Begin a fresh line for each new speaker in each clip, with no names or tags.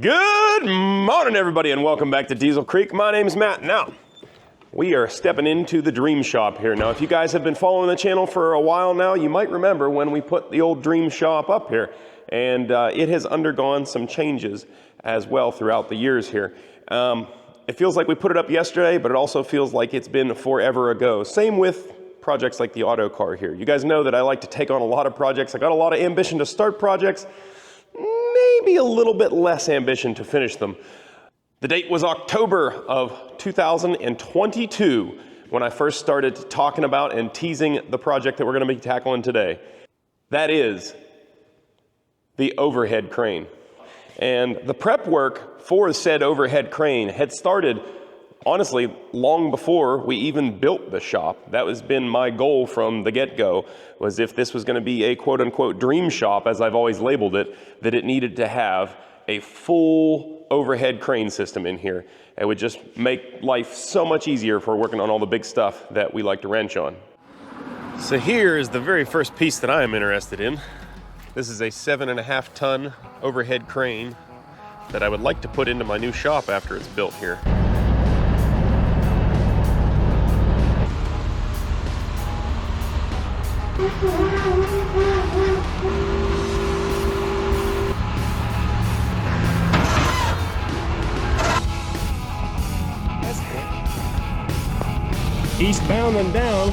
Good morning, everybody, and welcome back to Diesel Creek. My name is Matt. Now, we are stepping into the dream shop here. Now, if you guys have been following the channel for a while now, you might remember when we put the old dream shop up here, and it has undergone some changes as well throughout the years here. It feels like we put it up yesterday, but it also feels like it's been forever ago. Same with projects like the auto car here. You guys know that I like to take on a lot of projects. I got a lot of ambition to start projects, maybe a little bit less ambition to finish them. The date was October of 2022 when I first started talking about and teasing the project that we're going to be tackling today. That is the overhead crane. And the prep work for said overhead crane had started, honestly, long before we even built the shop. That has been my goal from the get-go, was if this was going to be a quote-unquote dream shop, as I've always labeled it, that it needed to have a full overhead crane system in here. It would just make life so much easier for working on all the big stuff that we like to wrench on. So here is the very first piece that I am interested in. This is a 7.5 ton overhead crane that I would like to put into my new shop after it's built here.
That's good. Eastbound and down.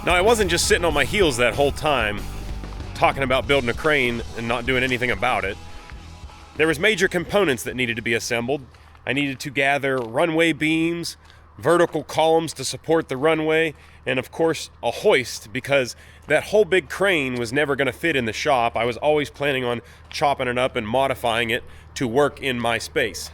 Now, I wasn't just sitting on my heels that whole time talking about building a crane and not doing anything about it. There was major components that needed to be assembled. I needed to gather runway beams, vertical columns to support the runway, and of course a hoist, because that whole big crane was never going to fit in the shop. I was always planning on chopping it up and modifying it to work in my space.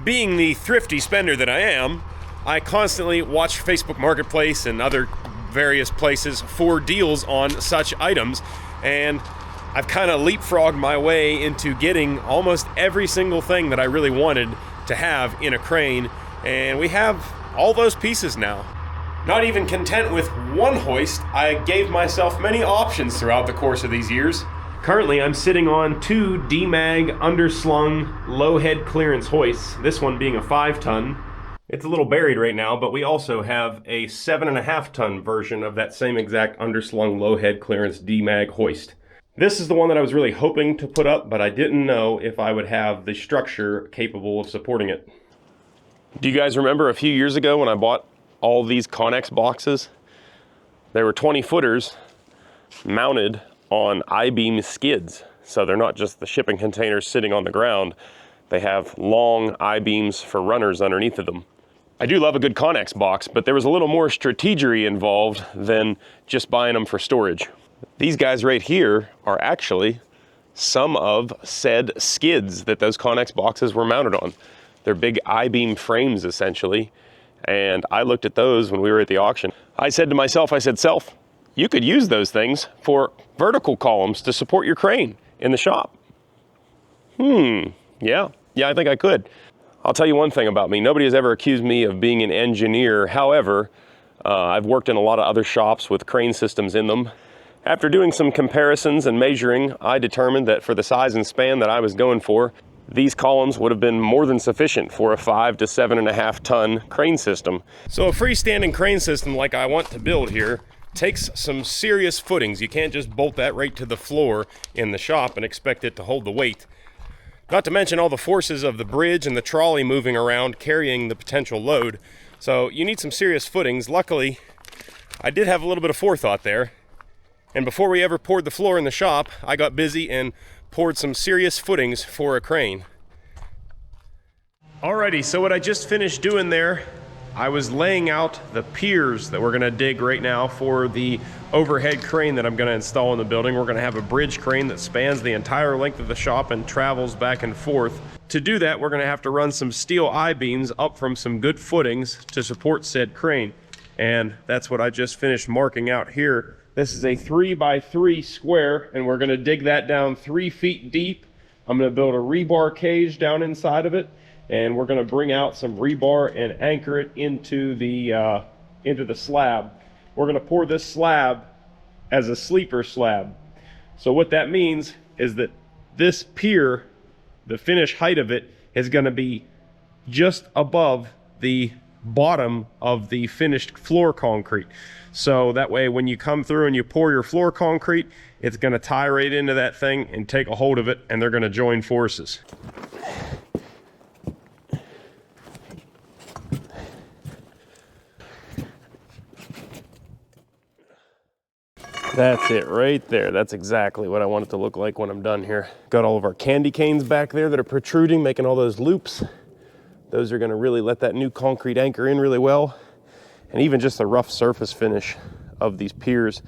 Being the thrifty spender that I am, I constantly watch Facebook Marketplace and other various places for deals on such items, and I've kind of leapfrogged my way into getting almost every single thing that I really wanted to have in a crane, and we have all those pieces now. Not even content with one hoist, I gave myself many options throughout the course of these years. Currently, I'm sitting on two D-mag underslung low head clearance hoists, this one being a 5 ton. It's a little buried right now, but we also have a 7.5 ton version of that same exact underslung low head clearance D-mag hoist. This is the one that I was really hoping to put up, but I didn't know if I would have the structure capable of supporting it. Do you guys remember a few years ago when I bought all these Connex boxes? They were 20 footers mounted on I-beam skids. So they're not just the shipping containers sitting on the ground. They have long I-beams for runners underneath of them. I do love a good Connex box, but there was a little more strategery involved than just buying them for storage. These guys right here are actually some of said skids that those Connex boxes were mounted on. They're big I-beam frames essentially, and I looked at those when we were at the auction. I said to myself, Self, you could use those things for vertical columns to support your crane in the shop. Yeah, I think I could. I'll tell you one thing about me. Nobody has ever accused me of being an engineer. However, I've worked in a lot of other shops with crane systems in them. After doing some comparisons and measuring, I determined that for the size and span that I was going for, these columns would have been more than sufficient for a 5 to 7.5 ton crane system. So a freestanding crane system like I want to build here takes some serious footings. You can't just bolt that right to the floor in the shop and expect it to hold the weight. Not to mention all the forces of the bridge and the trolley moving around carrying the potential load. So you need some serious footings. Luckily, I did have a little bit of forethought there. And before we ever poured the floor in the shop, I got busy and poured some serious footings for a crane. Alrighty, so what I just finished doing there I was laying out the piers that we're gonna dig right now for the overhead crane that I'm gonna install in the building. We're gonna have a bridge crane that spans the entire length of the shop and travels back and forth. To do that, we're gonna have to run some steel I-beams up from some good footings to support said crane. And that's what I just finished marking out here. This is a 3x3 square, and we're gonna dig that down 3 feet deep. I'm gonna build a rebar cage down inside of it, and we're gonna bring out some rebar and anchor it into the slab. We're gonna pour this slab as a sleeper slab. So what that means is that this pier, the finished height of it, is gonna be just above the bottom of the finished floor concrete. So that way when you come through and you pour your floor concrete, it's gonna tie right into that thing and take a hold of it, and they're gonna join forces. That's it right there. That's exactly what I want it to look like when I'm done here. Got all of our candy canes back there that are protruding, making all those loops. Those are gonna really let that new concrete anchor in really well. And even just the rough surface finish of these piers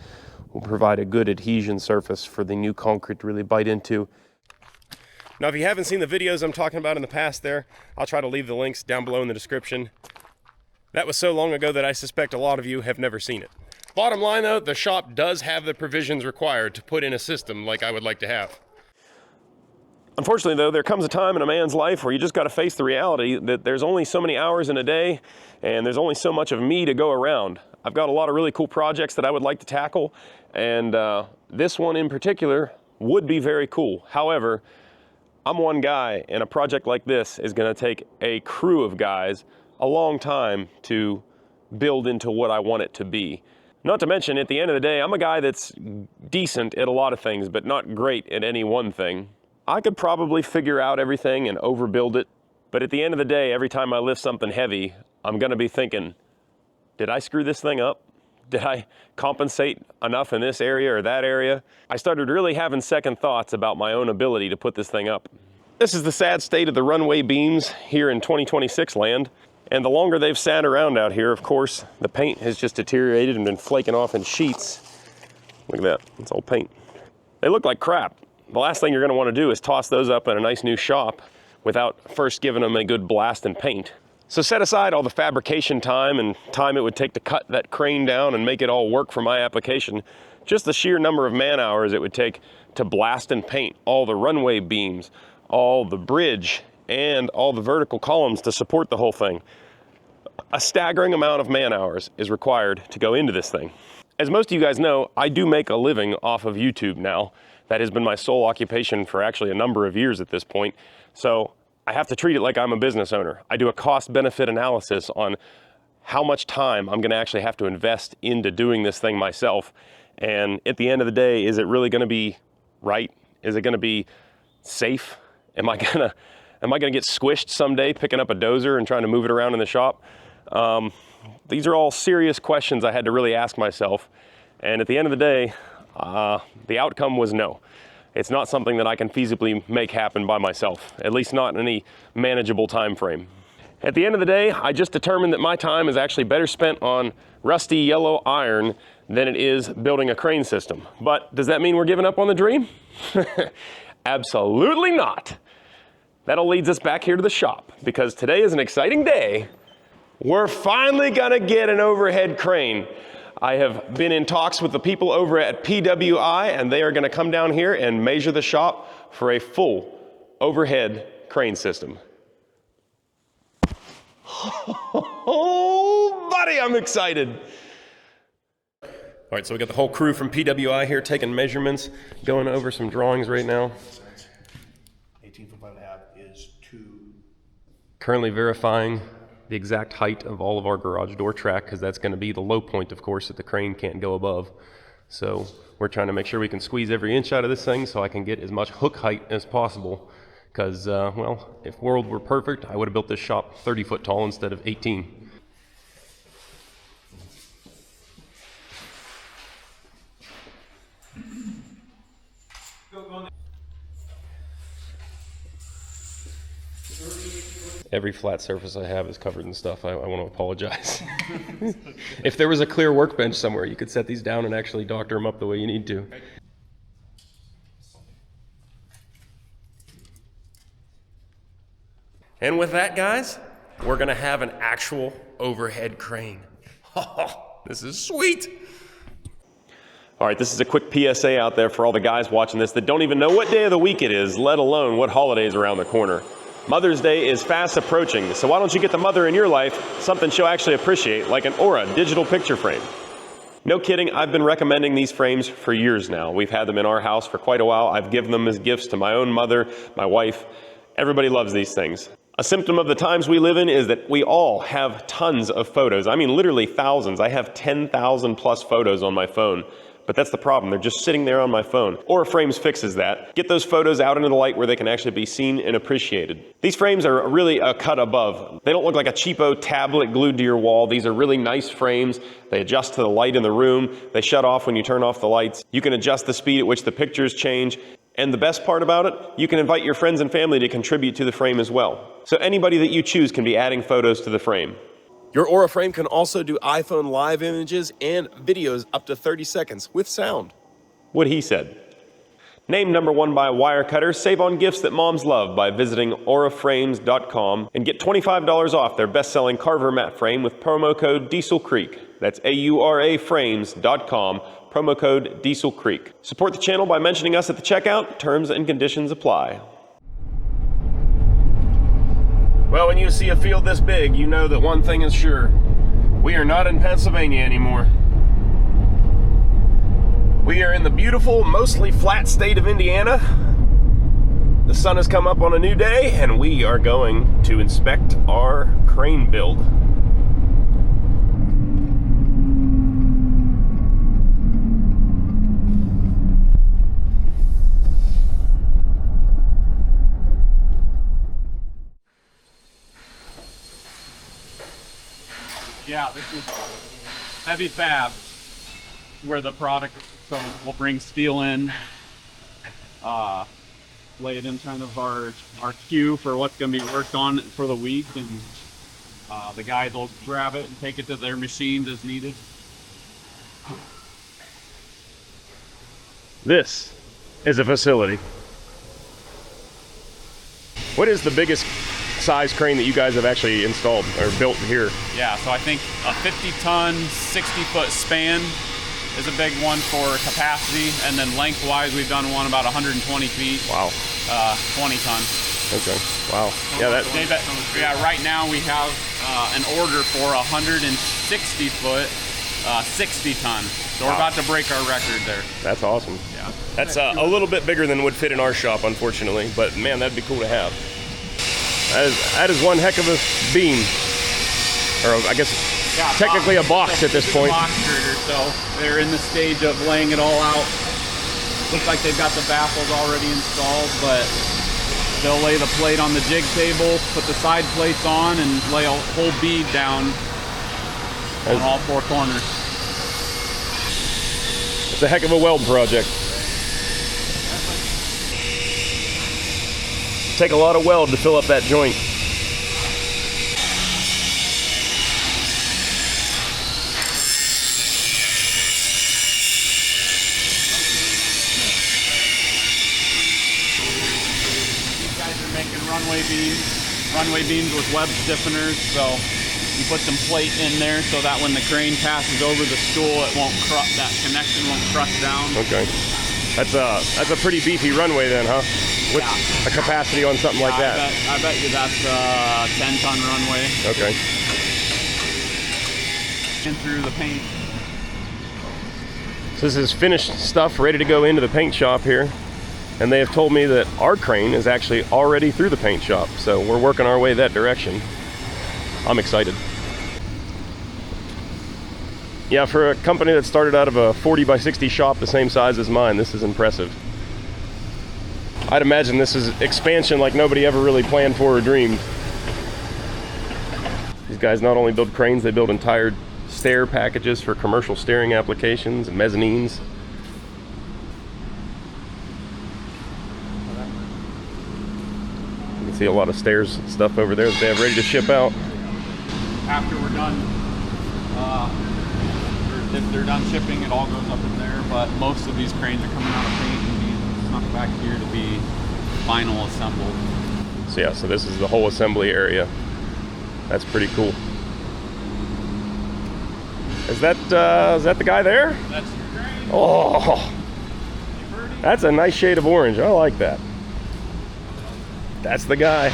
will provide a good adhesion surface for the new concrete to really bite into. Now, if you haven't seen the videos I'm talking about in the past there, I'll try to leave the links down below in the description. That was so long ago that I suspect a lot of you have never seen it. Bottom line though, the shop does have the provisions required to put in a system like I would like to have. Unfortunately though, there comes a time in a man's life where you just got to face the reality that there's only so many hours in a day and there's only so much of me to go around. I've got a lot of really cool projects that I would like to tackle, and this one in particular would be very cool. However, I'm one guy, and a project like this is going to take a crew of guys a long time to build into what I want it to be. Not to mention, at the end of the day, I'm a guy that's decent at a lot of things, but not great at any one thing. I could probably figure out everything and overbuild it, but at the end of the day, every time I lift something heavy, I'm gonna be thinking, did I screw this thing up? Did I compensate enough in this area or that area? I started really having second thoughts about my own ability to put this thing up. This is the sad state of the runway beams here in 2026 land. And the longer they've sat around out here, of course, the paint has just deteriorated and been flaking off in sheets. Look at that, it's all paint. They look like crap. The last thing you're gonna wanna do is toss those up in a nice new shop without first giving them a good blast and paint. So set aside all the fabrication time and time it would take to cut that crane down and make it all work for my application. Just the sheer number of man hours it would take to blast and paint all the runway beams, all the bridge, and all the vertical columns to support the whole thing. A staggering amount of man hours is required to go into this thing. As most of you guys know, I do make a living off of YouTube now. That has been my sole occupation for actually a number of years at this point. So I have to treat it like I'm a business owner. I do a cost-benefit analysis on how much time I'm gonna actually have to invest into doing this thing myself. And at the end of the day, is it really gonna be right? Is it gonna be safe? Am I gonna get squished someday picking up a dozer and trying to move it around in the shop? These are all serious questions I had to really ask myself. And at the end of the day, the outcome was no. It's not something that I can feasibly make happen by myself, at least not in any manageable time frame. At the end of the day, I just determined that my time is actually better spent on rusty yellow iron than it is building a crane system. But does that mean we're giving up on the dream? Absolutely not. That all leads us back here to the shop, because today is an exciting day. We're finally gonna get an overhead crane. I have been in talks with the people over at PWI, and they are gonna come down here and measure the shop for a full overhead crane system. Oh, buddy, I'm excited. All right, so we got the whole crew from PWI here taking measurements, going over some drawings right now.
18 foot 5.5 is 2.
Currently verifying the exact height of all of our garage door track, because that's going to be the low point, of course, that the crane can't go above. So we're trying to make sure we can squeeze every inch out of this thing so I can get as much hook height as possible. Because, well, if world were perfect, I would have built this shop 30 foot tall instead of 18. Every flat surface I have is covered in stuff. I want to apologize. If there was a clear workbench somewhere, you could set these down and actually doctor them up the way you need to. And with that, guys, we're gonna have an actual overhead crane. This is sweet. All right, this is a quick PSA out there for all the guys watching this that don't even know what day of the week it is, let alone what holiday is around the corner. Mother's Day is fast approaching, so why don't you get the mother in your life something she'll actually appreciate, like an Aura digital picture frame. No kidding, I've been recommending these frames for years now. We've had them in our house for quite a while. I've given them as gifts to my own mother, my wife. Everybody loves these things. A symptom of the times we live in is that we all have tons of photos. I mean, literally thousands. I have 10,000 plus photos on my phone. But that's the problem. They're just sitting there on my phone. Aura Frames fixes that. Get those photos out into the light where they can actually be seen and appreciated. These frames are really a cut above. They don't look like a cheapo tablet glued to your wall. These are really nice frames. They adjust to the light in the room. They shut off when you turn off the lights. You can adjust the speed at which the pictures change. And the best part about it, you can invite your friends and family to contribute to the frame as well. So anybody that you choose can be adding photos to the frame. Your Aura frame can also do iPhone live images and videos up to 30 seconds with sound. What he said. Named #1 by Wirecutter, save on gifts that moms love by visiting auraframes.com and get $25 off their best-selling Carver mat frame with promo code Diesel Creek. That's auraframes.com, promo code Diesel Creek. Support the channel by mentioning us at the checkout. Terms and conditions apply. Well, when you see a field this big, you know that one thing is sure. We are not in Pennsylvania anymore. We are in the beautiful, mostly flat state of Indiana. The sun has come up on a new day, and we are going to inspect our crane build.
Yeah, this is heavy fab, where the product, so we'll bring steel in, lay it in kind of our queue for what's going to be worked on for the week, and the guys will grab it and take it to their machines as needed.
This is a facility. What is the biggest size crane that you guys have actually installed or built here?
Yeah, so I think a 50-ton, 60-foot span is a big one for capacity, and then lengthwise we've done one about 120 feet.
Wow.
20 ton.
Okay. Wow.
Yeah, right now we have an order for 160 foot, 60 ton. So we're about to break our record there.
That's awesome.
Yeah.
That's a little bit bigger than would fit in our shop, unfortunately, but man, that'd be cool to have. That is one heck of a beam, or I guess technically a box at this point.
Box girder, so they're in the stage of laying it all out. Looks like they've got the baffles already installed, but they'll lay the plate on the jig table, put the side plates on, and lay a whole bead down on all four corners.
It's a heck of a weld project. Take a lot of weld to fill up that joint.
These guys are making runway beams with web stiffeners, so you put some plate in there so that when the crane passes over the stool, it won't crush, that connection won't crush down.
Okay. That's a pretty beefy runway then, huh? With a capacity on something like that.
I bet you that's a 10-ton runway.
Okay.
And through the paint.
So this is finished stuff ready to go into the paint shop here. And they have told me that our crane is actually already through the paint shop. So we're working our way that direction. I'm excited. Yeah, for a company that started out of a 40 by 60 shop the same size as mine, this is impressive. I'd imagine this is expansion like nobody ever really planned for or dreamed. These guys not only build cranes, they build entire stair packages for commercial stairing applications and mezzanines. You can see a lot of stairs and stuff over there that they have ready to ship out.
After we're done, or if they're done shipping, it all goes up in there. But most of these cranes are coming out of paint and being snuck back here to be final assembled.
So yeah, so this is the whole assembly area. That's pretty cool. Is that the guy there?
That's your crane.
Oh, that's a nice shade of orange. I like that. That's the guy.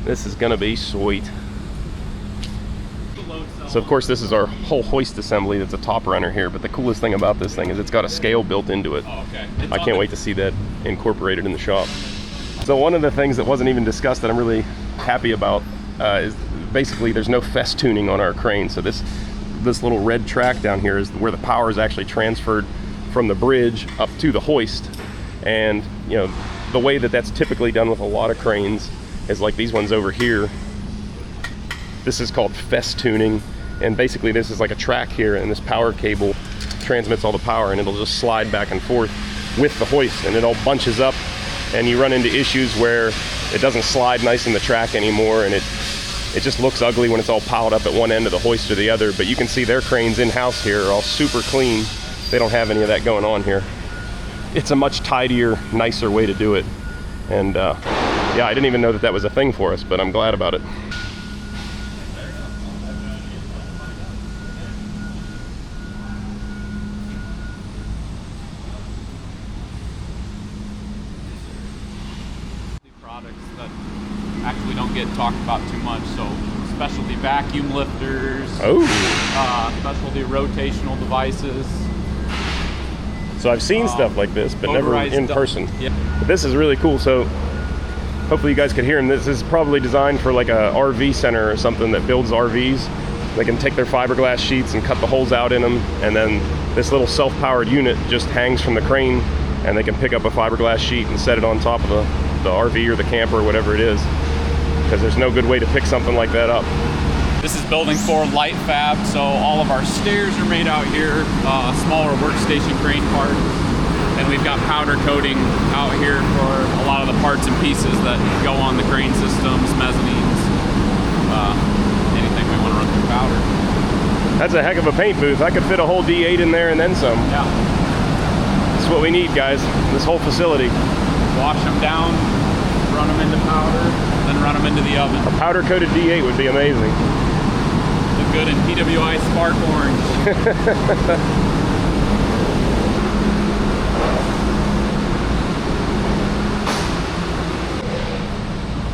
This is gonna be sweet. So of course this is our whole hoist assembly. That's a top runner here, but the coolest thing about this thing is it's got a scale built into it.
Oh, okay.
I can't wait to see that incorporated in the shop. So one of the things that wasn't even discussed that I'm really happy about is basically there's no festooning on our crane. So this little red track down here is where the power is actually transferred from the bridge up to the hoist. And you know, the way that that's typically done with a lot of cranes is like these ones over here. This is called festooning, and basically this is like a track here, and this power cable transmits all the power, and it'll just slide back and forth with the hoist, and it all bunches up, and you run into issues where it doesn't slide nice in the track anymore, and it just looks ugly when it's all piled up at one end of the hoist or the other. But you can see their cranes in-house here are all super clean. They don't have any of that going on here. It's a much tidier, nicer way to do it. And yeah, I didn't even know that that was a thing for us, but I'm glad about it.
Products that actually don't get talked about too much. So specialty vacuum lifters, specialty rotational devices.
So I've seen stuff like this, but never in person.
Yep.
But this is really cool. So hopefully you guys could hear them. This is probably designed for like a RV center or something that builds RVs. They can take their fiberglass sheets and cut the holes out in them, and then this little self-powered unit just hangs from the crane, and they can pick up a fiberglass sheet and set it on top of the RV or the camper or whatever it is, because there's no good way to pick something like that up.
This is building 4 light fab, so all of our stairs are made out here, smaller workstation crane parts, and we've got powder coating out here for a lot of the parts and pieces that go on the crane systems, mezzanines, anything we want to run through powder.
That's a heck of a paint booth. I could fit a whole D8 in there and then some.
Yeah.
That's what we need, guys, this whole facility.
Wash them down, run them into powder, then run them into the oven.
A powder-coated D8 would be amazing.
Look good in PWI Spark Orange.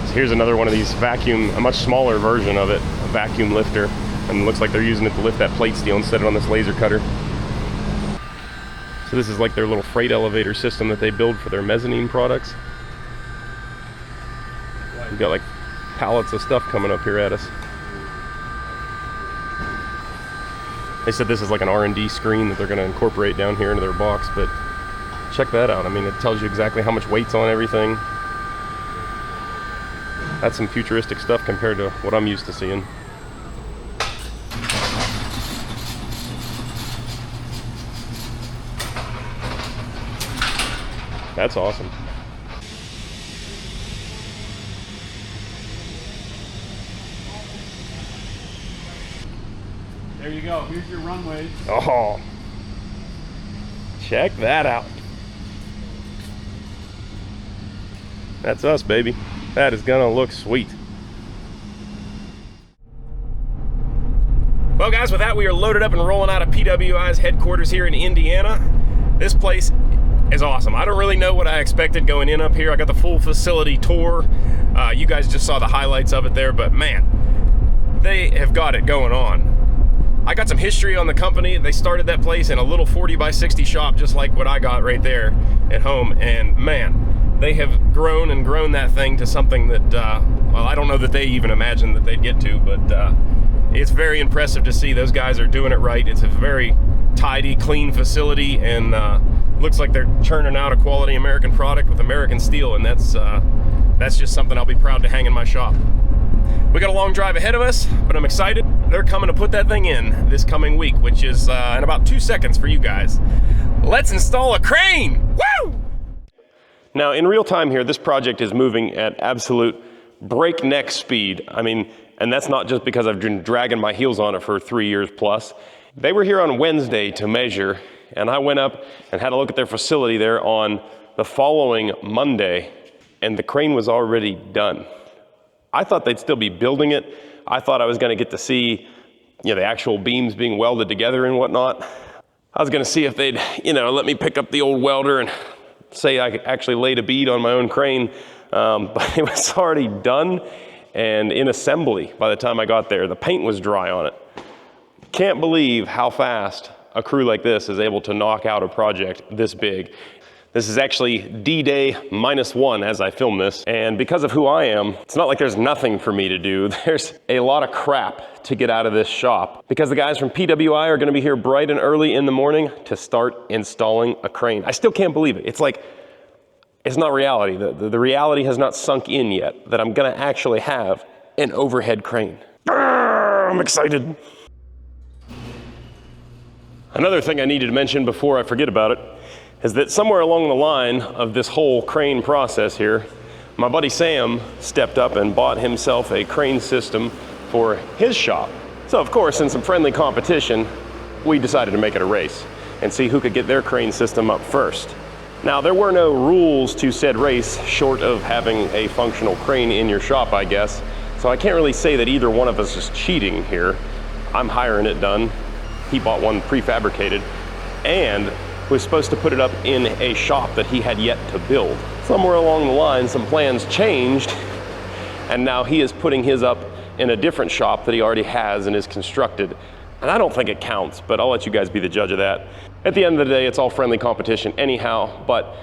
So here's another one of these vacuum, a much smaller version of it, a vacuum lifter. And it looks like they're using it to lift that plate steel and set it on this laser cutter. So this is like their little freight elevator system that they build for their mezzanine products. We've got like pallets of stuff coming up here at us. They said this is like an R&D screen that they're going to incorporate down here into their box, but check that out. I mean, it tells you exactly how much weight's on everything. That's some futuristic stuff compared to what I'm used to seeing. That's awesome.
There you go. Here's your runways.
Oh, check that out. That's us, baby. That is gonna look sweet. Well, guys, with that, we are loaded up and rolling out of PWI's headquarters here in Indiana. This place is awesome. I don't really know what I expected going in up here. I got the full facility tour. You guys just saw the highlights of it there, but man, they have got it going on. I got some history on the company. They started that place in a little 40 by 60 shop, just like what I got right there at home. And man, they have grown and grown that thing to something that, well, I don't know that they even imagined that they'd get to, but it's very impressive to see. Those guys are doing it right. It's a very tidy, clean facility, and looks like they're churning out a quality American product with American steel, and that's just something I'll be proud to hang in my shop. We got a long drive ahead of us, but I'm excited. They're coming to put that thing in this coming week, which is in about 2 seconds for you guys. Let's install a crane! Woo! Now, in real time here, this project is moving at absolute breakneck speed. I mean, and that's not just because I've been dragging my heels on it for 3 years plus. They were here on Wednesday to measure, and I went up and had a look at their facility there on the following Monday, and the crane was already done. I thought they'd still be building it. I thought I was gonna get to see, the actual beams being welded together and whatnot. I was gonna see if they'd, let me pick up the old welder and say I actually laid a bead on my own crane, but it was already done and in assembly by the time I got there. The paint was dry on it. Can't believe how fast a crew like this is able to knock out a project this big. This is actually D-Day -1 as I film this, and because of who I am, it's not like there's nothing for me to do. There's a lot of crap to get out of this shop because the guys from PWI are gonna be here bright and early in the morning to start installing a crane. I still can't believe it. It's like, it's not reality. The reality has not sunk in yet that I'm gonna actually have an overhead crane. I'm excited. Another thing I needed to mention before I forget about it is that somewhere along the line of this whole crane process here, my buddy Sam stepped up and bought himself a crane system for his shop. So of course, in some friendly competition, we decided to make it a race and see who could get their crane system up first. Now, there were no rules to said race short of having a functional crane in your shop, I guess. So I can't really say that either one of us is cheating here. I'm hiring it done. He bought one prefabricated and was supposed to put it up in a shop that he had yet to build. Somewhere along the line, some plans changed, and now he is putting his up in a different shop that he already has and is constructed. And I don't think it counts, but I'll let you guys be the judge of that. At the end of the day, it's all friendly competition anyhow, but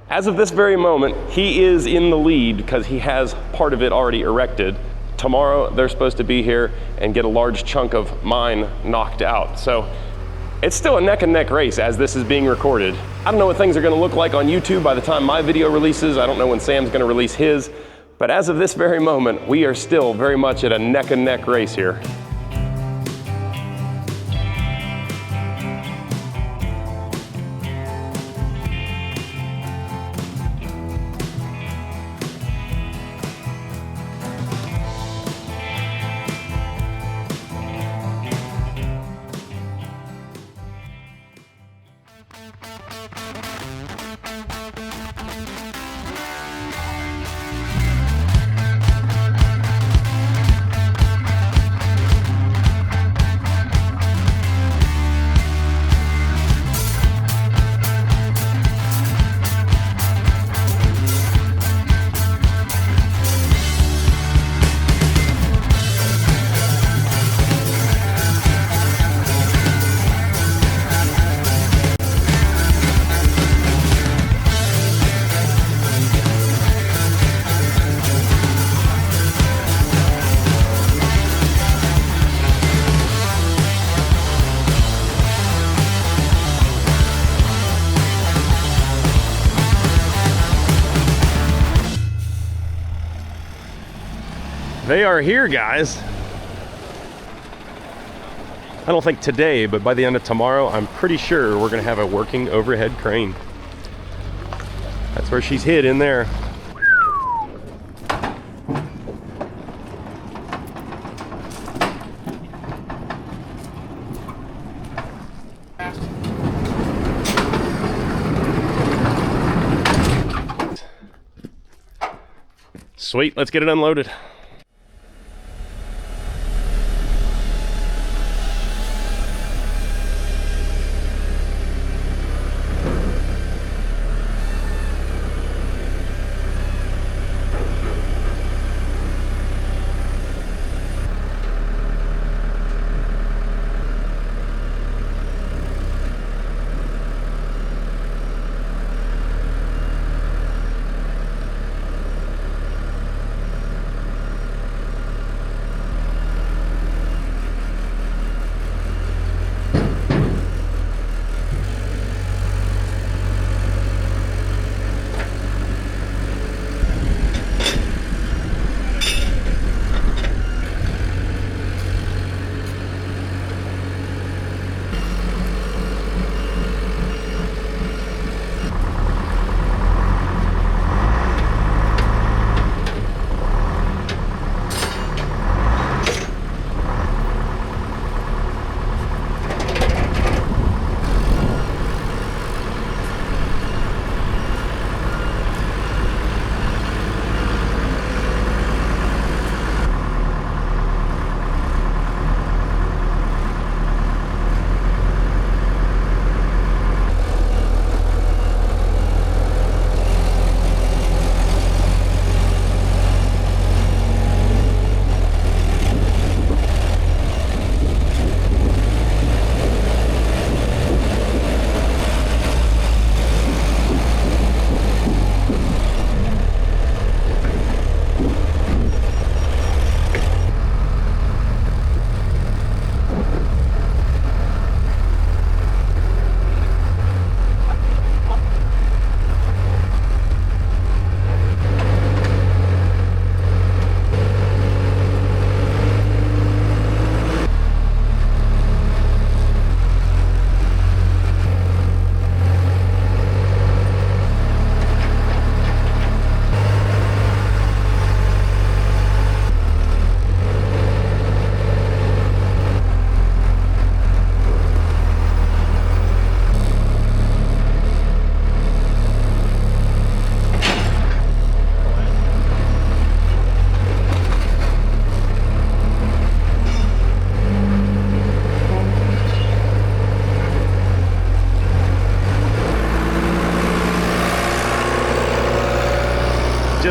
as of this very moment, he is in the lead because he has part of it already erected. Tomorrow, they're supposed to be here and get a large chunk of mine knocked out. So it's still a neck and neck race as this is being recorded. I don't know what things are gonna look like on YouTube by the time my video releases. I don't know when Sam's gonna release his, but as of this very moment, we are still very much at a neck and neck race here. They are here, guys. I don't think today, but by the end of tomorrow, I'm pretty sure we're gonna have a working overhead crane. That's where she's hid, in there. Sweet, let's get it unloaded.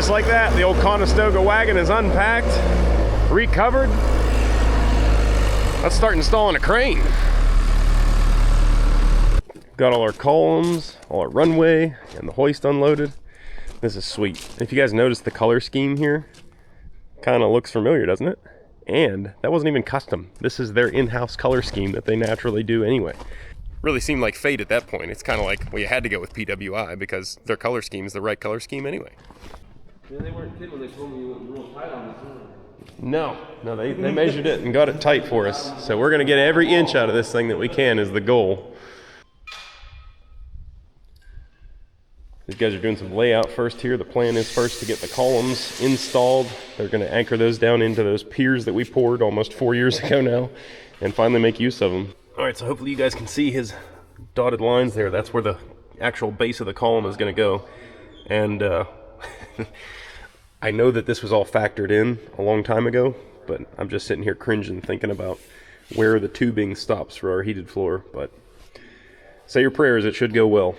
just like that, the old Conestoga wagon is unpacked, recovered. Let's start installing a crane. Got all our columns, all our runway, and the hoist unloaded. This is sweet. If you guys notice the color scheme here, kind of looks familiar, doesn't it? And that wasn't even custom. This is their in-house color scheme that they naturally do anyway. Really seemed like fate at that point. It's kind of like, well, you had to go with PWI because their color scheme is the right color scheme anyway.
Yeah, they weren't kidding when they told me you were real tight on this.
No, they measured it and got it tight for us. So we're gonna get every inch out of this thing that we can is the goal. These guys are doing some layout first here. The plan is first to get the columns installed. They're gonna anchor those down into those piers that we poured almost 4 years ago now and finally make use of them. All right, so hopefully you guys can see his dotted lines there. That's where the actual base of the column is gonna go. And I know that this was all factored in a long time ago, but I'm just sitting here cringing thinking about where the tubing stops for our heated floor. But say your prayers, it should go well.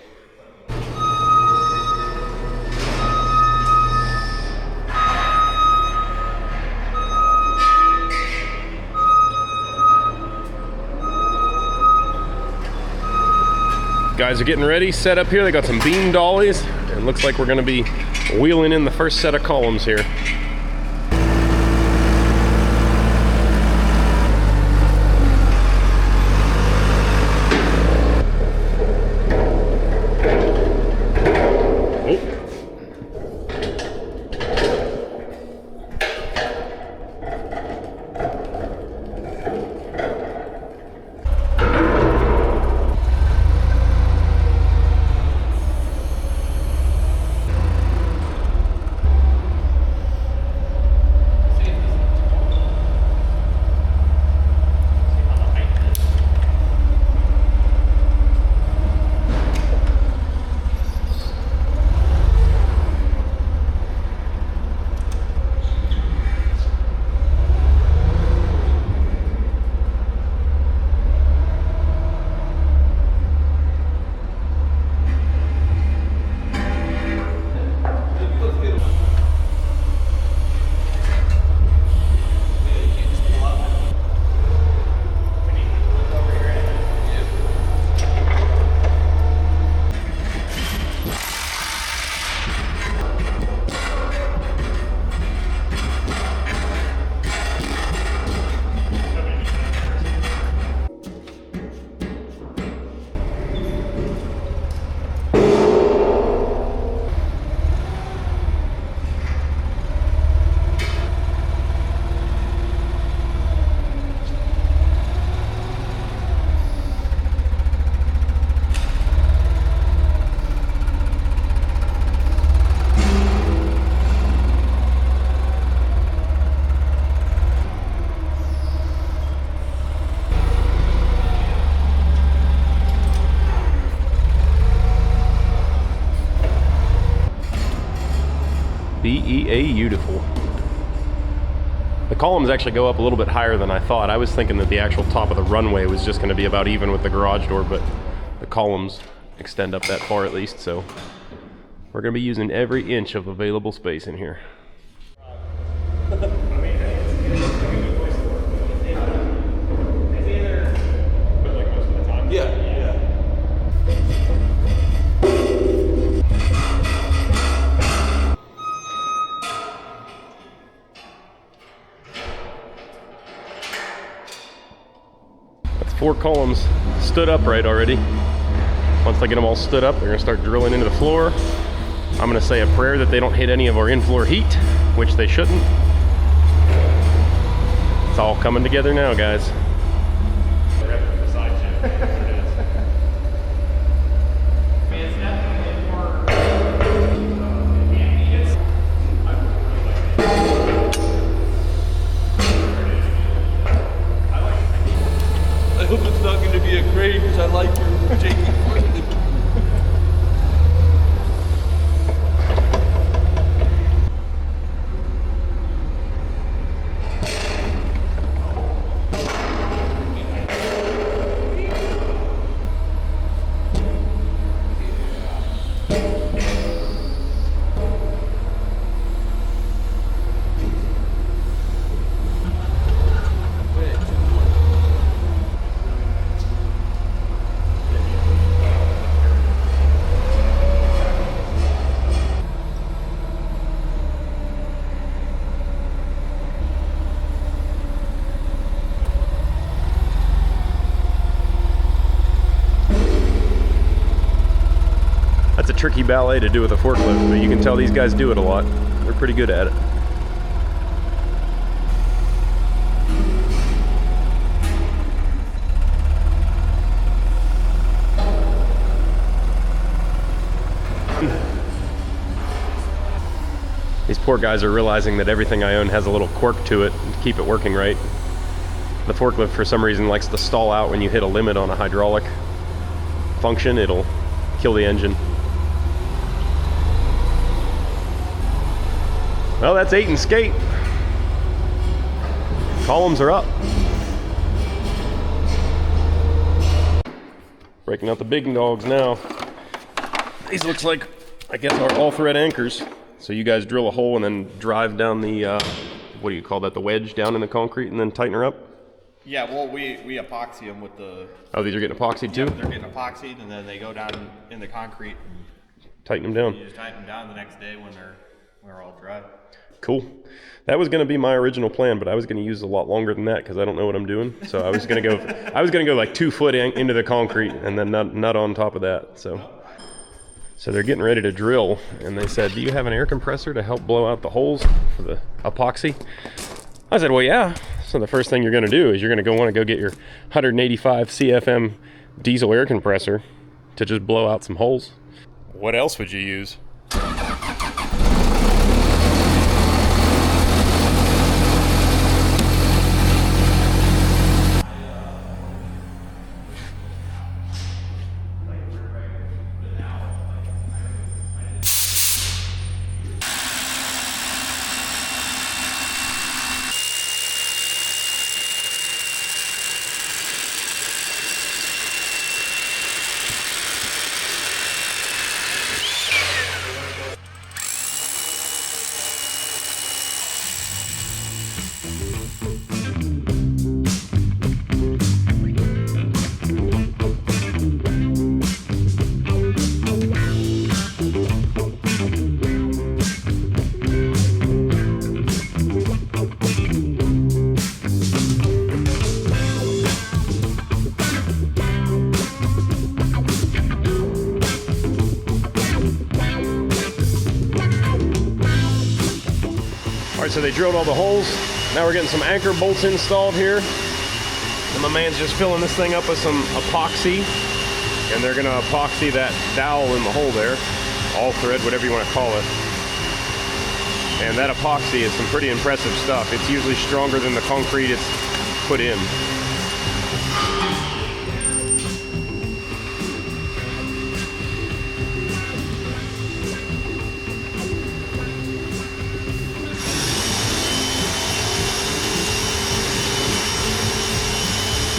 Guys are getting ready, set up here. They got some beam dollies, and looks like we're gonna be wheeling in the first set of columns here. Beautiful. The columns actually go up a little bit higher than I thought. I was thinking that the actual top of the runway was just going to be about even with the garage door, but the columns extend up that far at least, so we're going to be using every inch of available space in here. That's 4 columns stood upright already. Once they get them all stood up, they're gonna start drilling into the floor. I'm gonna say a prayer that they don't hit any of our in-floor heat, which they shouldn't. It's all coming together now, guys.
I hope it's not going to be a crane because I like your shaky foot.
tricky ballet to do with a forklift, but you can tell these guys do it a lot. They're pretty good at it. These poor guys are realizing that everything I own has a little quirk to it to keep it working right. The forklift, for some reason, likes to stall out when you hit a limit on a hydraulic function. It'll kill the engine. Well, that's 8 and skate. Columns are up. Breaking out the big dogs now. These looks like, I guess, are all thread anchors. So you guys drill a hole and then drive down the, what do you call that, the wedge down in the concrete and then tighten her up?
Yeah, well, we epoxy them with the...
Oh, these are getting epoxied too?
Yeah, they're getting epoxied, and then they go down in the concrete.
Tighten them down.
You just tighten them down the next day when they're all dry.
Cool. That was going to be my original plan, but I was going to use a lot longer than that because I don't know what I'm doing. So I was going to go like 2 foot into the concrete and then nut on top of that. So they're getting ready to drill, and they said, do you have an air compressor to help blow out the holes for the epoxy? I said, well, yeah. So the first thing you're going to do is you're going to want to go get your 185 CFM diesel air compressor to just blow out some holes. What else would you use? So they drilled all the holes. Now we're getting some anchor bolts installed here. And my man's just filling this thing up with some epoxy. And they're gonna epoxy that dowel in the hole there. All thread, whatever you want to call it. And that epoxy is some pretty impressive stuff. It's usually stronger than the concrete it's put in.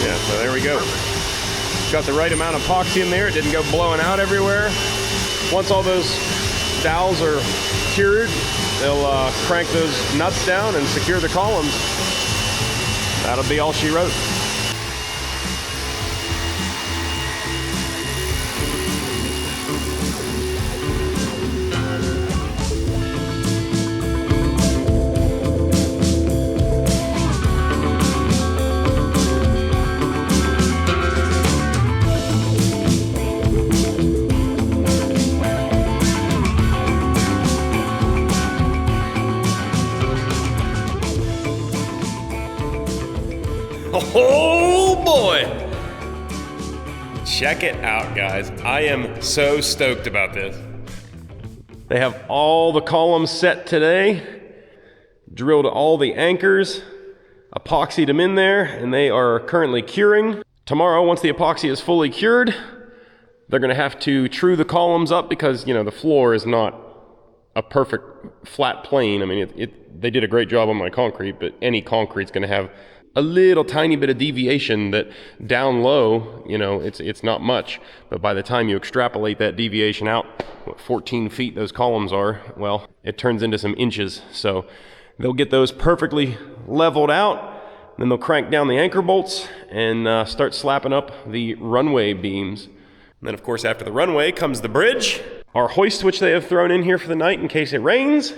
Yeah, so there we go. Got the right amount of epoxy in there. It didn't go blowing out everywhere. Once all those dowels are cured, they'll crank those nuts down and secure the columns. That'll be all she wrote. Oh boy! Check it out, guys. I am so stoked about this. They have all the columns set today, drilled all the anchors, epoxied them in there, and they are currently curing. Tomorrow, once the epoxy is fully cured, they're gonna have to true the columns up because, you know, the floor is not a perfect flat plane. I mean, they did a great job on my concrete, but any concrete's gonna have a little tiny bit of deviation that down low, you know, it's not much. But by the time you extrapolate that deviation out, what 14 feet those columns are, well, it turns into some inches. So they'll get those perfectly leveled out. Then they'll crank down the anchor bolts and start slapping up the runway beams. And then, of course, after the runway comes the bridge, our hoist, which they have thrown in here for the night in case it rains.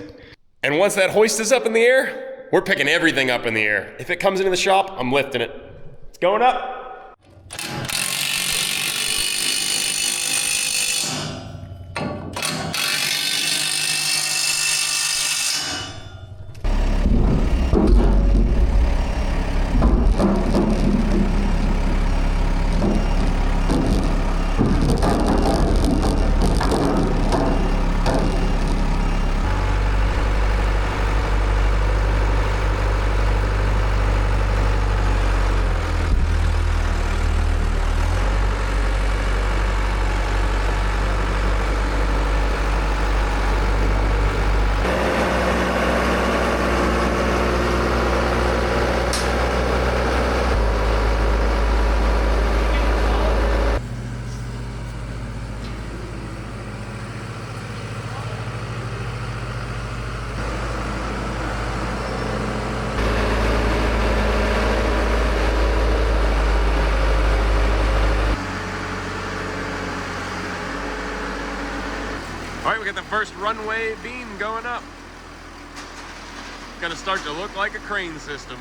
And once that hoist is up in the air, we're picking everything up in the air. If it comes into the shop, I'm lifting it. It's going up. we got the first runway beam going up. Gonna start to look like a crane system.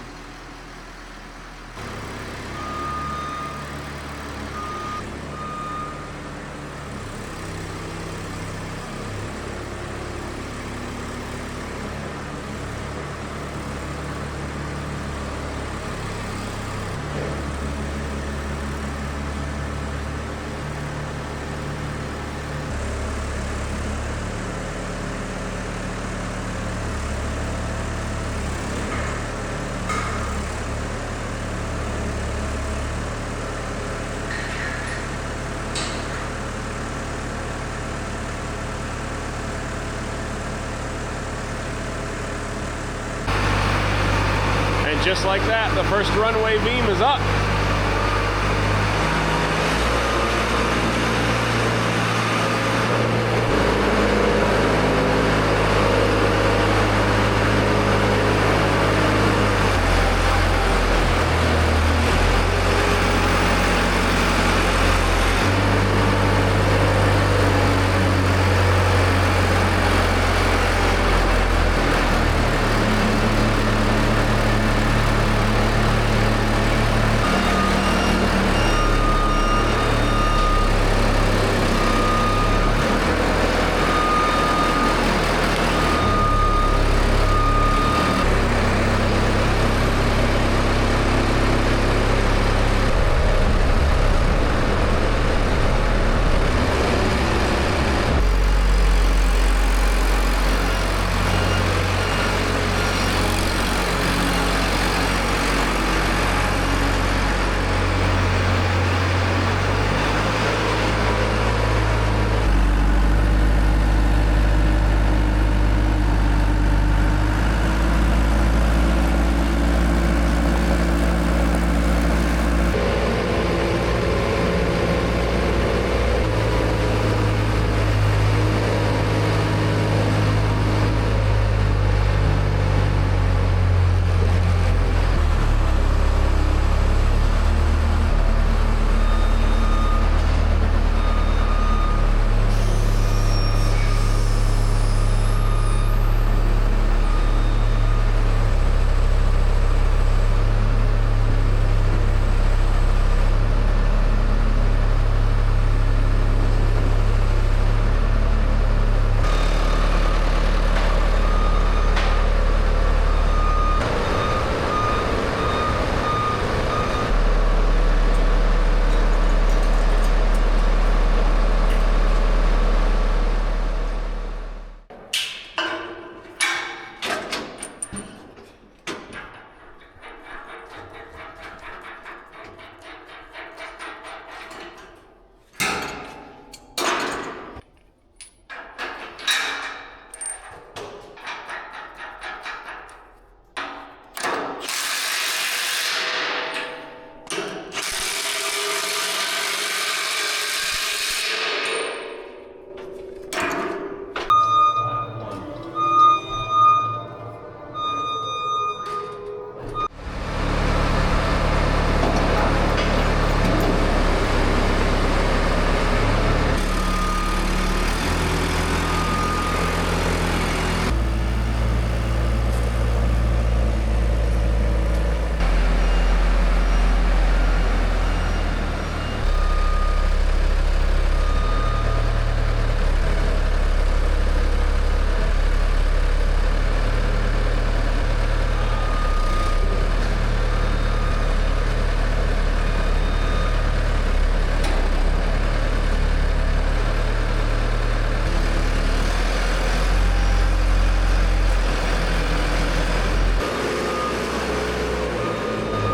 Just like that, the first runway beam is up.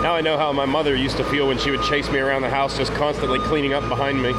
Now I know how my mother used to feel when she would chase me around the house just constantly cleaning up behind me.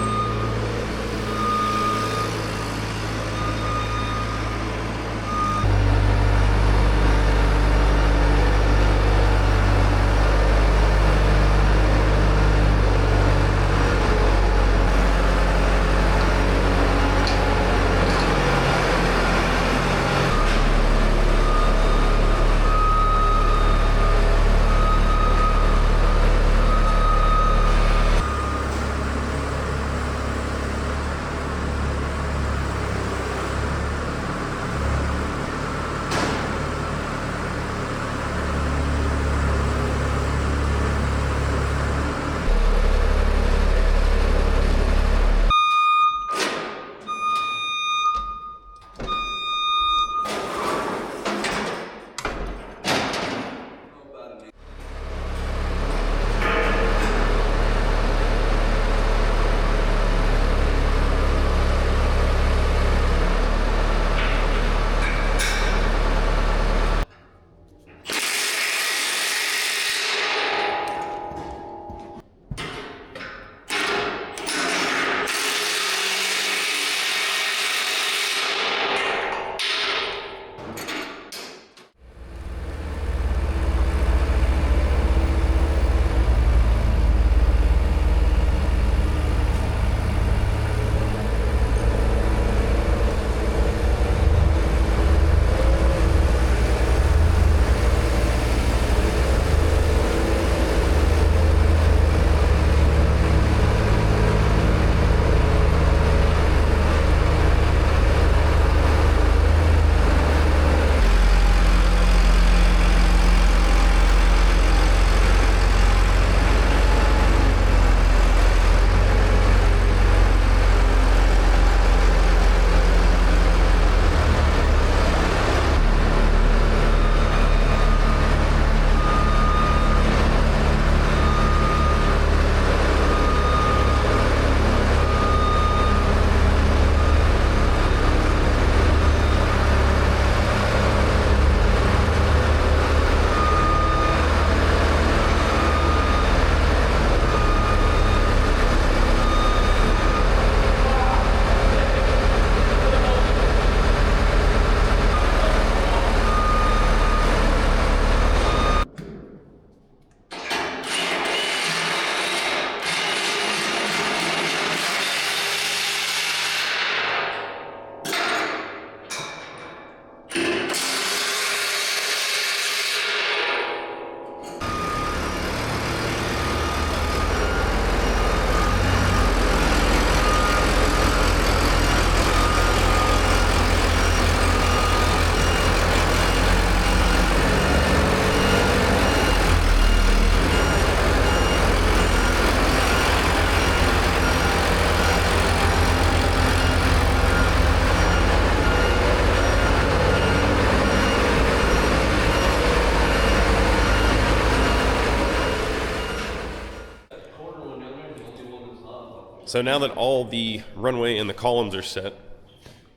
So now that all the runway and the columns are set,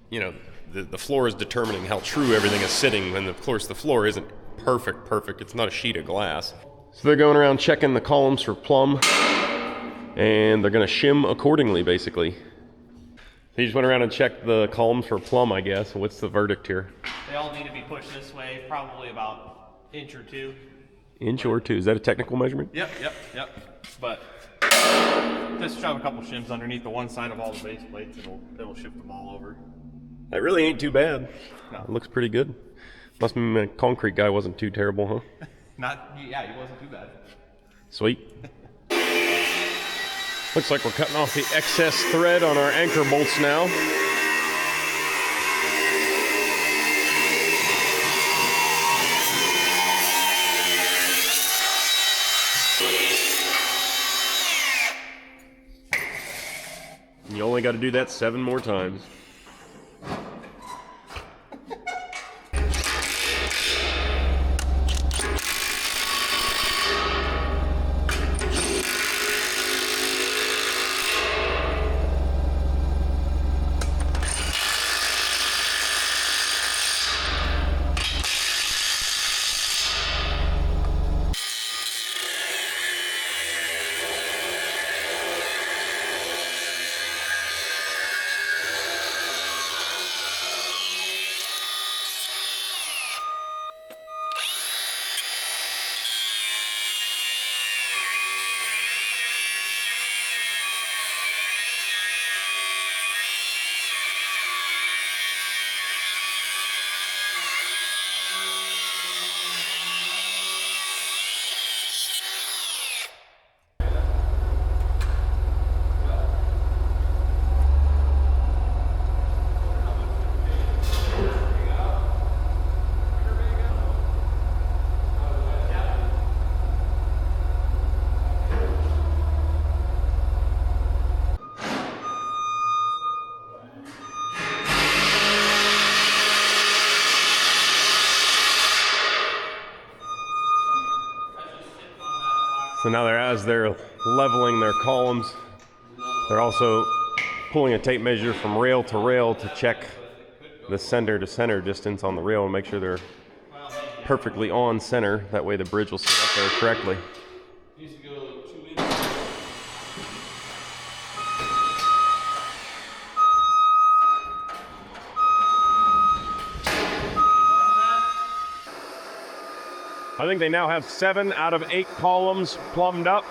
you know, the floor is determining how true everything is sitting, and of course the floor isn't perfect. It's not a sheet of glass. So they're going around checking the columns for plumb, and they're gonna shim accordingly, basically. So you just went around and checked the columns for plumb, I guess. What's the verdict here?
They all need to be pushed this way, probably about inch or two.
Inch or two, is that a technical measurement?
Yep. But just shove a couple shims underneath the one side of all the base plates, it'll shift them all over.
That really ain't too bad.
No.
It looks pretty good. Must mean the concrete guy wasn't too terrible, huh?
He wasn't too bad.
Sweet. Looks like we're cutting off the excess thread on our anchor bolts now. You only got to do that 7 more times. So now as they're leveling their columns, they're also pulling a tape measure from rail to rail to check the center to center distance on the rail and make sure they're perfectly on center. That way the bridge will sit up there correctly. I think they now have 7 out of 8 columns plumbed up,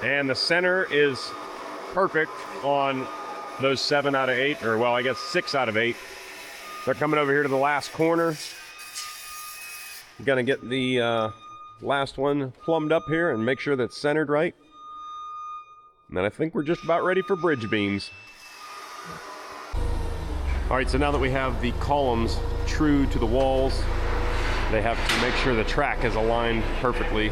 and the center is perfect on those 7 out of 8, or well, I guess 6 out of 8. They're coming over here to the last corner. We're gonna get the last one plumbed up here and make sure that's centered right. And then I think we're just about ready for bridge beams. All right, so now that we have the columns true to the walls, they have to make sure the track is aligned perfectly.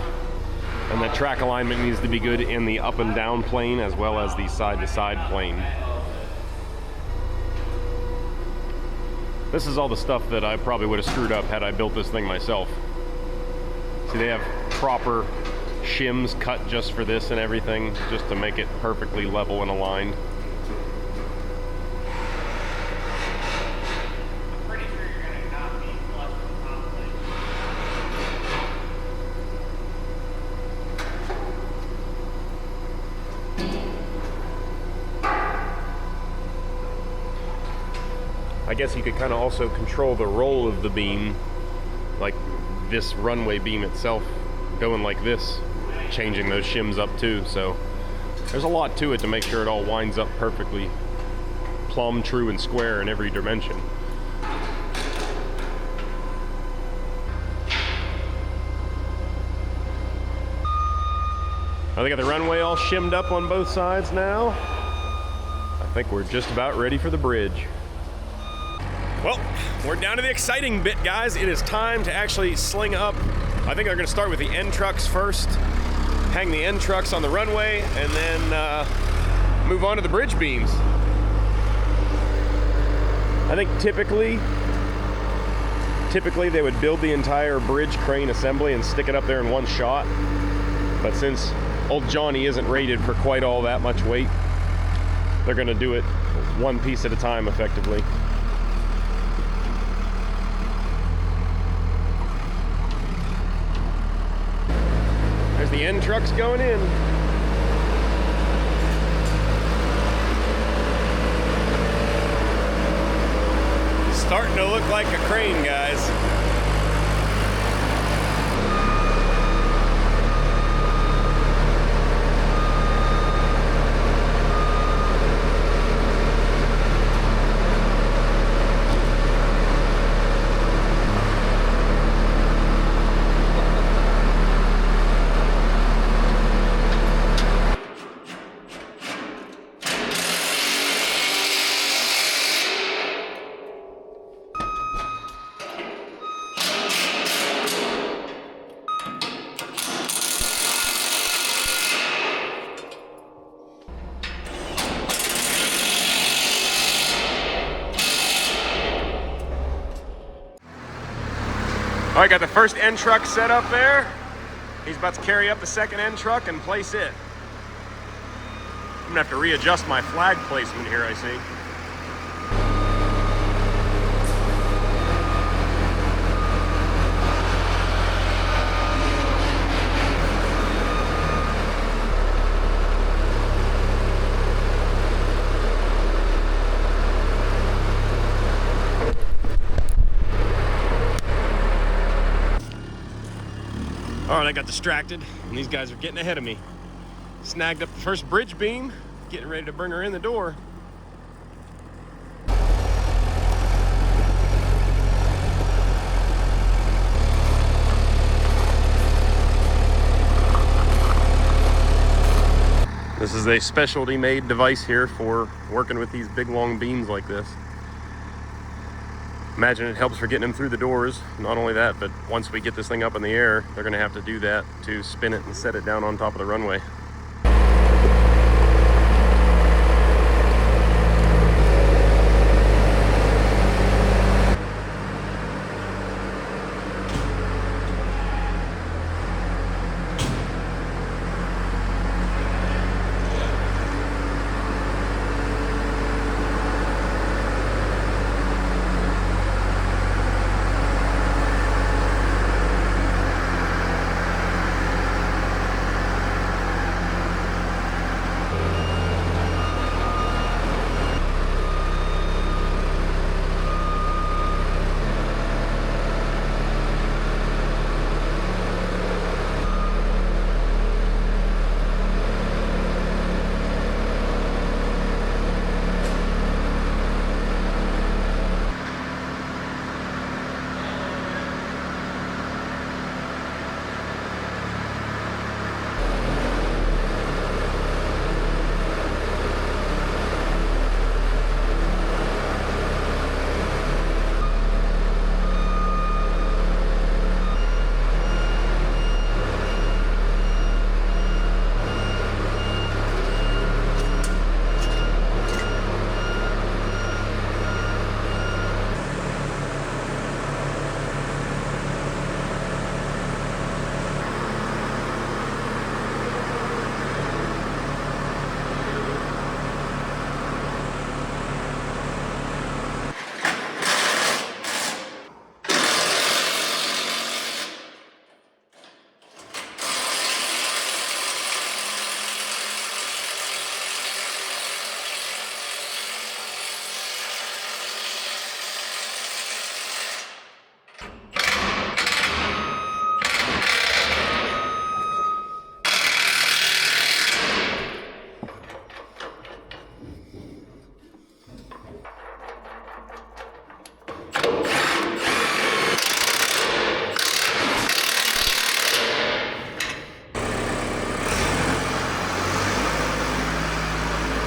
And the track alignment needs to be good in the up and down plane as well as the side to side plane. This is all the stuff that I probably would have screwed up had I built this thing myself. See, they have proper shims cut just for this and everything, just to make it perfectly level and aligned. I guess you could kind of also control the roll of the beam, like this runway beam itself going like this, changing those shims up too. So there's a lot to it to make sure it all winds up perfectly plumb, true, and square in every dimension. Now they got the runway all shimmed up on both sides now. I think we're just about ready for the bridge. Well, we're down to the exciting bit, guys. It is time to actually sling up. I think they're gonna start with the end trucks first, hang the end trucks on the runway, and then move on to the bridge beams. I think typically they would build the entire bridge crane assembly and stick it up there in one shot. But since Old Johnny isn't rated for quite all that much weight. They're gonna do it one piece at a time effectively. There's the end trucks going in. Starting to look like a crane, guys. All right, got the first end truck set up there. He's about to carry up the second end truck and place it. I'm gonna have to readjust my flag placement here, I see. All right, I got distracted, and these guys are getting ahead of me. Snagged up the first bridge beam, getting ready to bring her in the door. This is a specialty made device here for working with these big long beams like this. Imagine it helps for getting them through the doors. Not only that, but once we get this thing up in the air, they're gonna have to do that to spin it and set it down on top of the runway.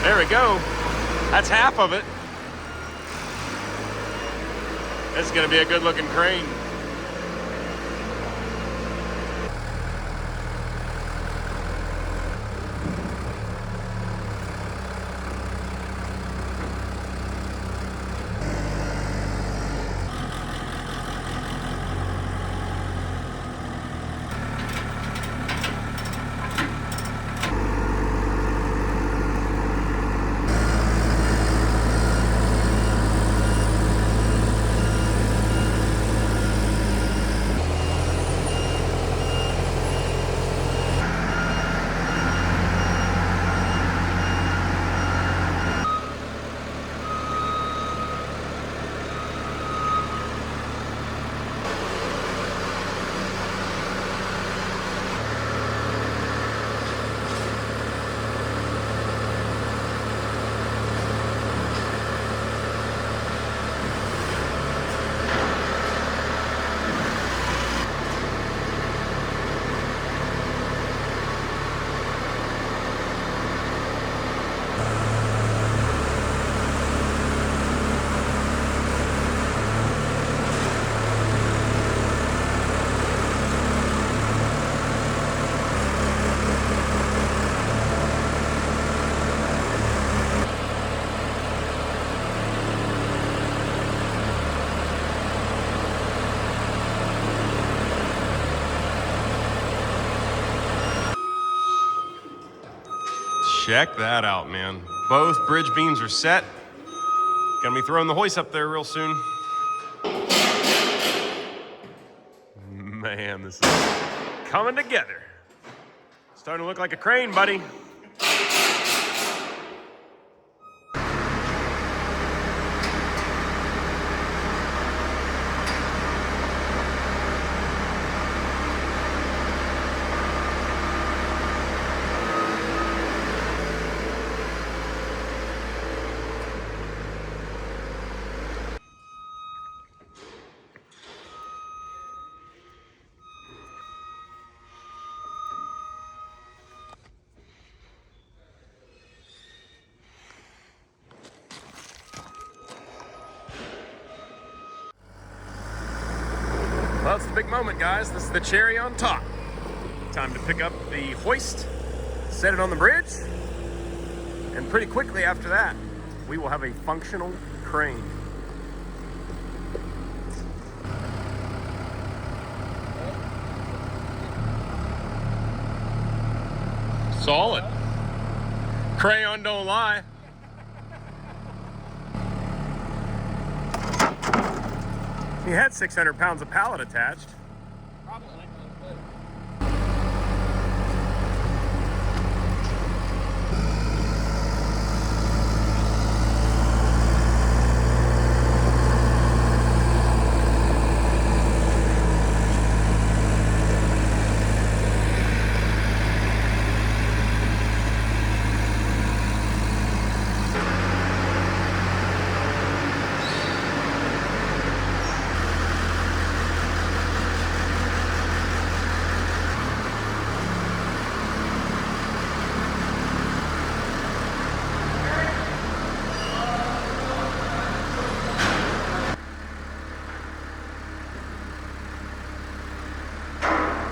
There we go. That's half of it. This is gonna be a good looking crane. Check that out, man. Both bridge beams are set. Gonna be throwing the hoist up there real soon. Man, this is coming together. Starting to look like a crane, buddy. Well, it's the big moment, guys. This is the cherry on top. Time to pick up the hoist, set it on the bridge, and pretty quickly after that, we will have a functional crane. Solid. Crayon don't lie. He had 600 pounds of pallet attached.
Probably.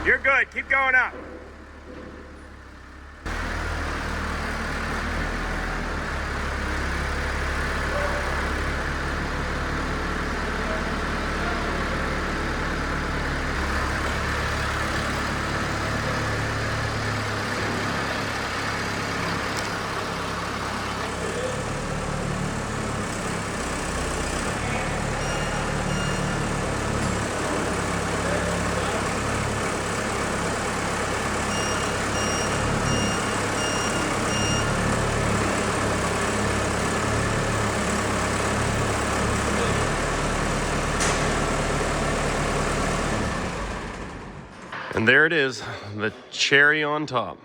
You're good. Keep going up. And there it is, the cherry on top.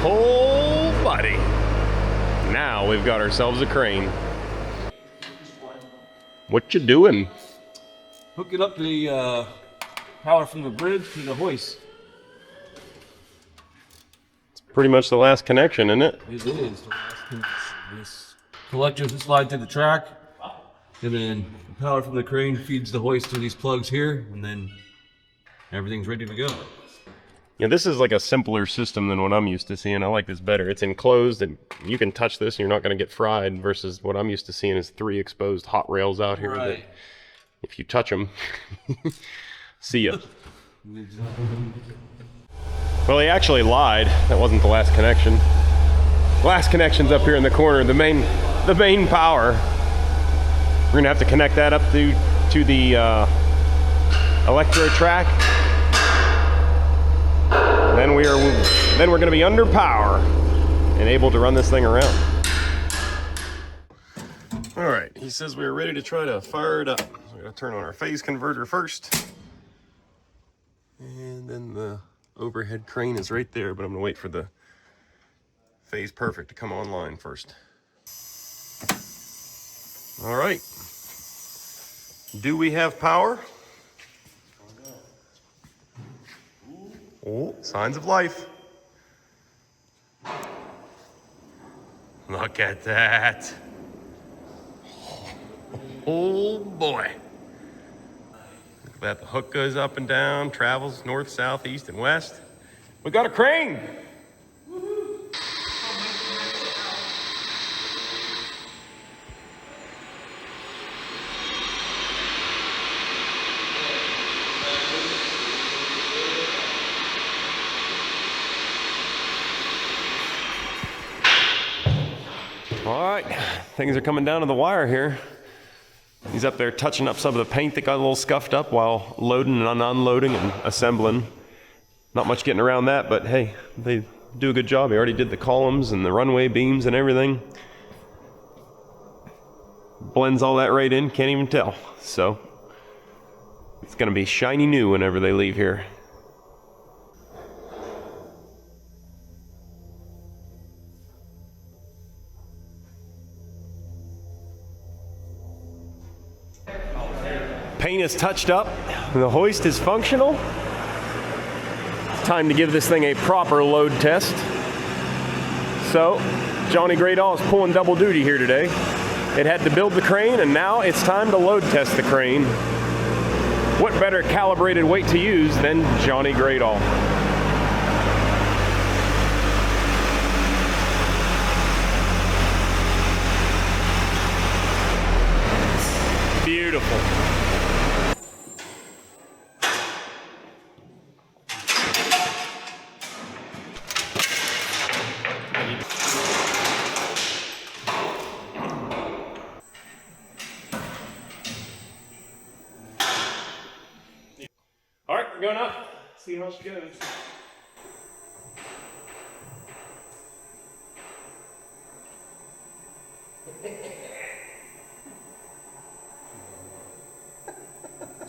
Oh, buddy. Now we've got ourselves a crane. What you doing?
Hooking up the power from the bridge to the hoist.
It's pretty much the last connection, isn't it?
It is the last connection. This collectors will slide to the track, and then the power from the crane feeds the hoist to these plugs here, and then everything's ready to go.
Yeah, this is like a simpler system than what I'm used to seeing. I like this better. It's enclosed and you can touch this and you're not going to get fried, versus what I'm used to seeing is 3 exposed hot rails out here that if you touch them, see ya. Well, he actually lied. That wasn't the last connection. Last connection's up here in the corner, the main power. We're going to have to connect that up to the electro track. Then we're going to be under power and able to run this thing around. All right, he says we're ready to try to fire it up. We're going to turn on our phase converter first. And then the overhead crane is right there, but I'm going to wait for the phase perfect to come online first. All right. Do we have power? Oh, signs of life. Look at that. Oh boy. Look at that, the hook goes up and down, travels north, south, east, and west. We got a crane. All right, things are coming down to the wire here. He's up there touching up some of the paint that got a little scuffed up while loading and unloading and assembling. Not much getting around that, but hey, they do a good job. He already did the columns and the runway beams and everything. Blends all that right in, can't even tell. So it's gonna be shiny new whenever they leave here. Paint is touched up, the hoist is functional. It's time to give this thing a proper load test. So, Johnny Graydoll is pulling double duty here today. It had to build the crane, and now it's time to load test the crane. What better calibrated weight to use than Johnny Graydoll? Beautiful. All right, we're going up. See how she goes.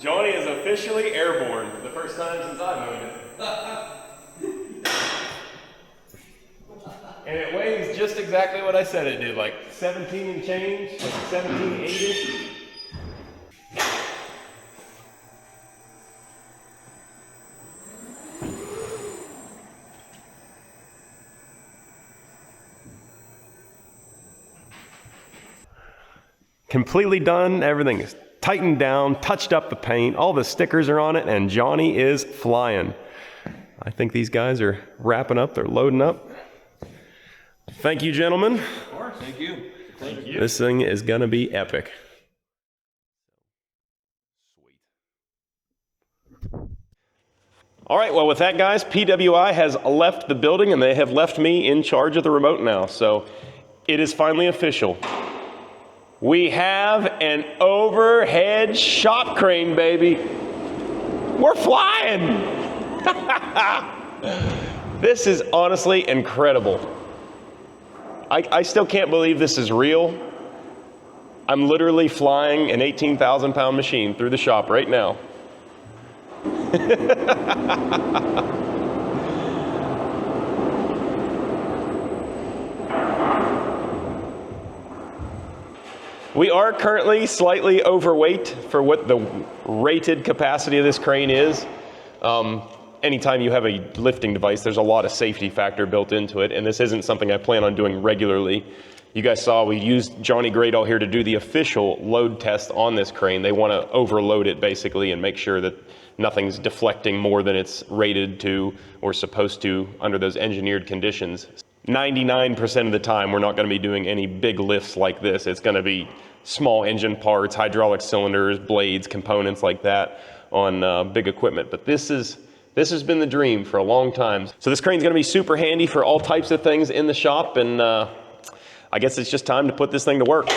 Johnny is officially airborne for the first time since I've known it. And it weighs just exactly what I said it did, like 17 and change, like 1780. Completely done, everything is tightened down, touched up the paint, all the stickers are on it, and Johnny is flying. I think these guys are wrapping up, they're loading up. Thank you, gentlemen.
Of course, thank you.
Thank you. This thing is gonna be epic. All right, well with that guys, PWI has left the building and they have left me in charge of the remote now. So it is finally official. We have an overhead shop crane, baby. We're flying. This is honestly incredible. I still can't believe this is real. I'm literally flying an 18,000 pound machine through the shop right now. We are currently slightly overweight for what the rated capacity of this crane is. Anytime you have a lifting device, there's a lot of safety factor built into it, and this isn't something I plan on doing regularly. You guys saw we used Johnny Graydoll here to do the official load test on this crane. They want to overload it basically and make sure that nothing's deflecting more than it's rated to or supposed to under those engineered conditions. 99% of the time, we're not going to be doing any big lifts like this. It's going to be small engine parts, hydraulic cylinders, blades, components like that on big equipment. But this has been the dream for a long time. So this crane's going to be super handy for all types of things in the shop, and I guess it's just time to put this thing to work.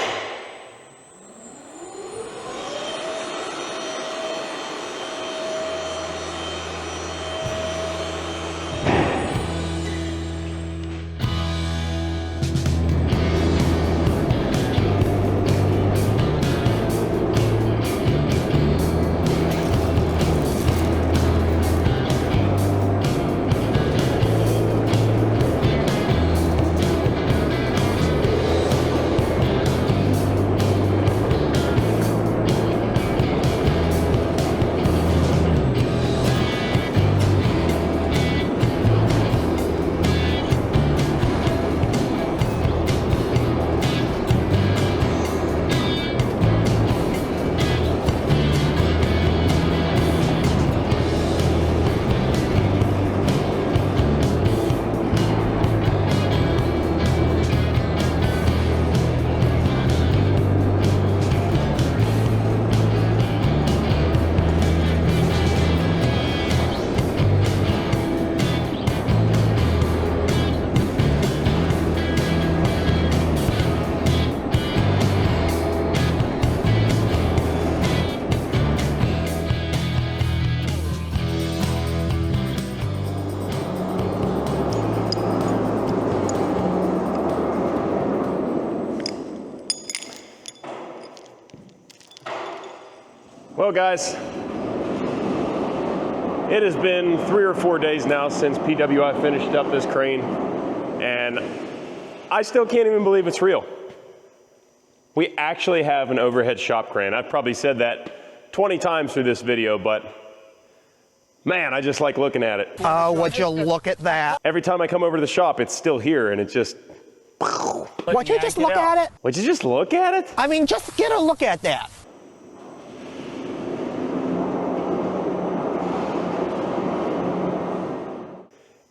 Well, guys, it has been 3 or 4 days now since PWI finished up this crane, and I still can't even believe it's real. We actually have an overhead shop crane. I've probably said that 20 times through this video, but man, I just like looking at it.
Oh, would you look at that?
Every time I come over to the shop, it's still here, and it's just...
Would you just look at it?
Would you just look at it?
I mean, just get a look at that.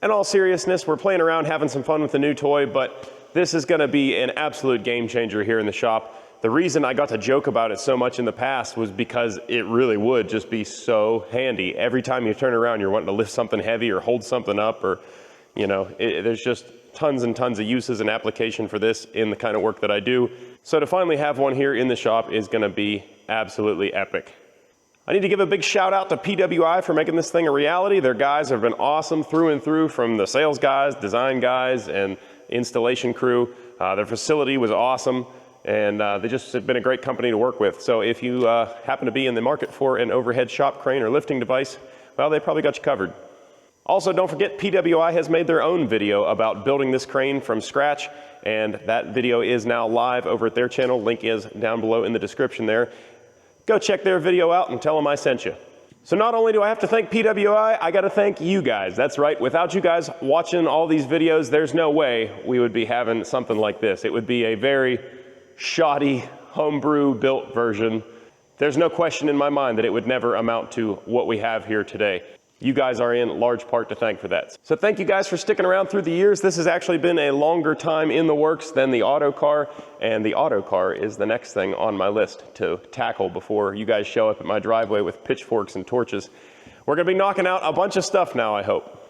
In all seriousness, we're playing around, having some fun with the new toy, but this is gonna be an absolute game changer here in the shop. The reason I got to joke about it so much in the past was because it really would just be so handy. Every time you turn around, you're wanting to lift something heavy or hold something up, or, you know, there's just tons and tons of uses and application for this in the kind of work that I do. So to finally have one here in the shop is gonna be absolutely epic. I need to give a big shout out to PWI for making this thing a reality. Their guys have been awesome through and through, from the sales guys, design guys, and installation crew. Their facility was awesome, and they just have been a great company to work with. So if you happen to be in the market for an overhead shop crane or lifting device, well, they probably got you covered. Also, don't forget, PWI has made their own video about building this crane from scratch, and that video is now live over at their channel. Link is down below in the description there. Go check their video out and tell them I sent you. So not only do I have to thank PWI, I gotta thank you guys. That's right, without you guys watching all these videos, there's no way we would be having something like this. It would be a very shoddy, homebrew built version. There's no question in my mind that it would never amount to what we have here today. You guys are in large part to thank for that. So thank you guys for sticking around through the years. This has actually been a longer time in the works than the auto car, and the auto car is the next thing on my list to tackle before you guys show up at my driveway with pitchforks and torches. We're gonna be knocking out a bunch of stuff now, I hope.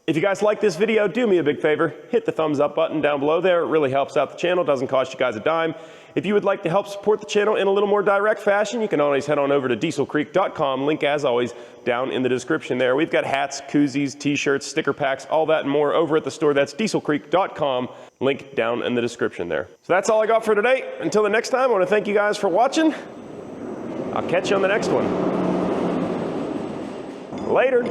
If you guys like this video, do me a big favor, hit the thumbs up button down below there. It really helps out the channel, doesn't cost you guys a dime. If you would like to help support the channel in a little more direct fashion, you can always head on over to dieselcreek.com. Link, as always, down in the description there. We've got hats, koozies, t-shirts, sticker packs, all that and more over at the store. That's dieselcreek.com. Link down in the description there. So that's all I got for today. Until the next time, I want to thank you guys for watching. I'll catch you on the next one. Later.